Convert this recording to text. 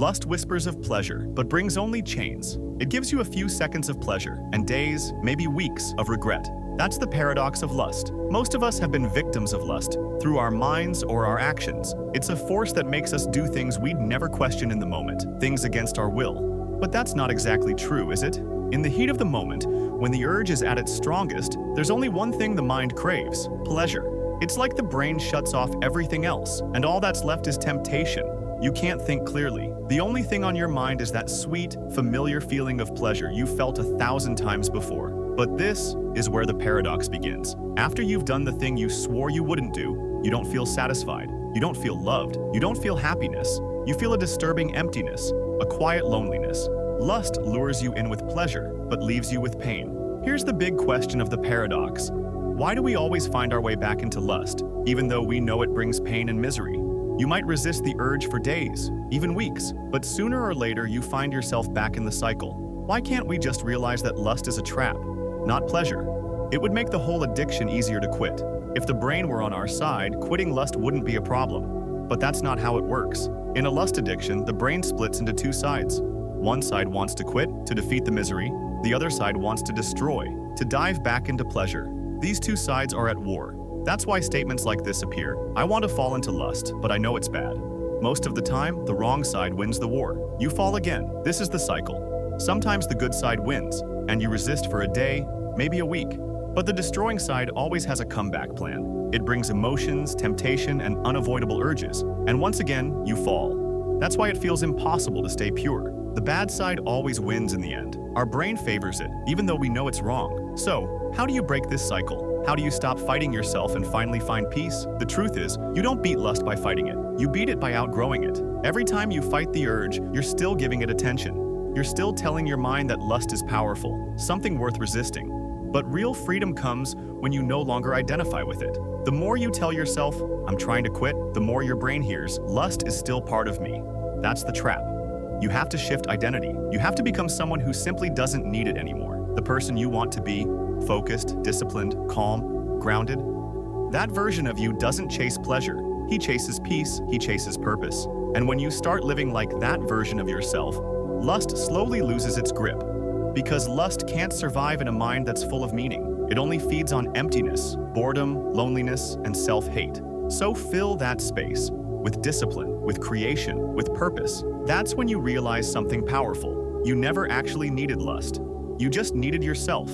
Lust whispers of pleasure, but brings only chains. It gives you a few seconds of pleasure, and days, maybe weeks, of regret. That's the paradox of lust. Most of us have been victims of lust, through our minds or our actions. It's a force that makes us do things we'd never question in the moment, things against our will. But that's not exactly true, is it? In the heat of the moment, when the urge is at its strongest, there's only one thing the mind craves: pleasure. It's like the brain shuts off everything else, and all that's left is temptation. You can't think clearly. The only thing on your mind is that sweet, familiar feeling of pleasure you felt 1,000 times before. But this is where the paradox begins. After you've done the thing you swore you wouldn't do, you don't feel satisfied, you don't feel loved, you don't feel happiness. You feel a disturbing emptiness, a quiet loneliness. Lust lures you in with pleasure, but leaves you with pain. Here's the big question of the paradox. Why do we always find our way back into lust, even though we know it brings pain and misery? You might resist the urge for days, even weeks, but sooner or later you find yourself back in the cycle. Why can't we just realize that lust is a trap, not pleasure? It would make the whole addiction easier to quit. If the brain were on our side, quitting lust wouldn't be a problem. But that's not how it works. In a lust addiction, the brain splits into two sides. One side wants to quit, to defeat the misery. The other side wants to destroy, to dive back into pleasure. These two sides are at war. That's why statements like this appear. I want to fall into lust, but I know it's bad. Most of the time, the wrong side wins the war. You fall again. This is the cycle. Sometimes the good side wins, and you resist for a day, maybe a week. But the destroying side always has a comeback plan. It brings emotions, temptation, and unavoidable urges. And once again, you fall. That's why it feels impossible to stay pure. The bad side always wins in the end. Our brain favors it, even though we know it's wrong. So, how do you break this cycle? How do you stop fighting yourself and finally find peace? The truth is, you don't beat lust by fighting it. You beat it by outgrowing it. Every time you fight the urge, you're still giving it attention. You're still telling your mind that lust is powerful, something worth resisting. But real freedom comes when you no longer identify with it. The more you tell yourself, I'm trying to quit, the more your brain hears, lust is still part of me. That's the trap. You have to shift identity. You have to become someone who simply doesn't need it anymore. The person you want to be, focused, disciplined, calm, grounded. That version of you doesn't chase pleasure. He chases peace, he chases purpose. And when you start living like that version of yourself, lust slowly loses its grip. Because lust can't survive in a mind that's full of meaning. It only feeds on emptiness, boredom, loneliness, and self-hate. So fill that space with discipline, with creation, with purpose. That's when you realize something powerful. You never actually needed lust. You just needed yourself.